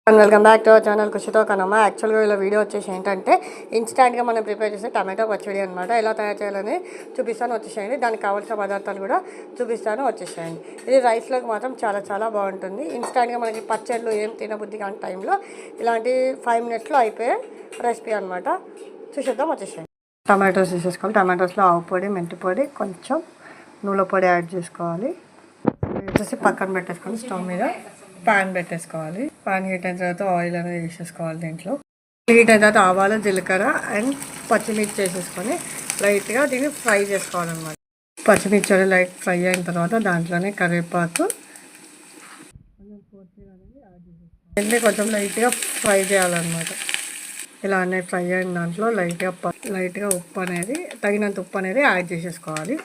Welcome back to our channel ఖుషితో కనమ్మ. యాక్చువల్గా ఇలా వీడియో వచ్చేసి ఏంటంటే ఇన్స్టాంట్గా మనం ప్రిపేర్ చేసే టమాటో పచ్చడి అనమాట. ఎలా తయారు చేయాలని చూపిస్తాను, వచ్చేసేయండి. దానికి కావాల్సిన పదార్థాలు కూడా చూపిస్తాను, వచ్చేసేయండి. ఇది రైస్లోకి మాత్రం చాలా చాలా బాగుంటుంది. ఇన్స్టాంట్గా మనకి పచ్చళ్ళు ఏం తినబుద్ధి కాని టైంలో ఇలాంటి 5 మినిట్స్లో అయిపోయే రెసిపీ అనమాట. చూసేద్దాం, వచ్చేసేయండి. టమాటోస్ తీసేసుకోవాలి. టమాటోస్లో ఆవు పొడి, మెంతి పొడి, కొంచెం నూనె పొడి యాడ్ చేసుకోవాలి. వచ్చేసి పక్కన పెట్టేసుకొని స్టవ్ మీద పాన్ పెట్టేసుకోవాలి. పాన్ హీట్ అయిన తర్వాత ఆయిల్ అనేది వేసేసుకోవాలి. దీంట్లో హీట్ అయిన తర్వాత ఆవాలు, జీలకర్ర అండ్ పచ్చిమిర్చి వేసేసుకొని లైట్గా దీన్ని ఫ్రై చేసుకోవాలన్నమాట. పచ్చిమిర్చి అనేది లైట్ ఫ్రై అయిన తర్వాత దాంట్లోనే కరివేపాకు, కొత్తిమీర అనేది యాడ్ చేసుకోవాలి. కొంచెం లైట్గా ఫ్రై చేయాలన్నమాట. ఇలా అన్నీ ఫ్రై అయిన దాంట్లో లైట్గా ఉప్పు అనేది తగినంత ఉప్పు అనేది యాడ్ చేసేసుకోవాలి.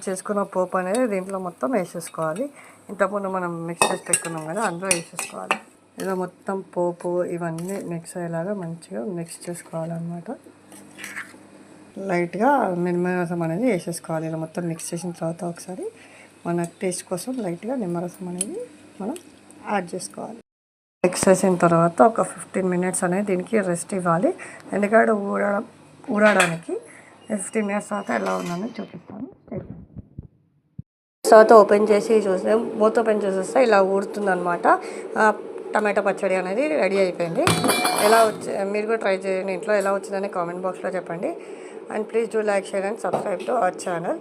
చేసుకున్న పోపు అనేది దీంట్లో మొత్తం వేసేసుకోవాలి. ఇంతకుముందు మనం మిక్స్ చేసి పెట్టుకున్నాం కదా, అందులో వేసేసుకోవాలి. ఇలా మొత్తం పోపు ఇవన్నీ మిక్స్ అయ్యేలాగా మంచిగా మిక్స్ చేసుకోవాలన్నమాట. లైట్గా నిమ్మరసం అనేది వేసేసుకోవాలి. ఇలా మొత్తం మిక్స్ చేసిన తర్వాత ఒకసారి మన టేస్ట్ కోసం లైట్గా నిమ్మరసం అనేది మనం యాడ్ చేసుకోవాలి. మిక్స్ చేసిన తర్వాత ఒక 15 మినిట్స్ అనేది దీనికి రెస్ట్ ఇవ్వాలి. ఎందుకంటే ఊరడానికి 15 మినిట్స్ తర్వాత ఎలా ఉందని చూపిస్తాను. తర్వాత ఓపెన్ చేసి చూస్తే ఓపెన్ చేసేస్తే ఇలా ఊరుతుంది అనమాట. టమాటో పచ్చడి అనేది రెడీ అయిపోయింది. ఎలా మీరు కూడా ట్రై చేయండి ఇంట్లో. ఎలా వచ్చిందని కామెంట్ బాక్స్లో చెప్పండి. And please do like, share and subscribe to our channel.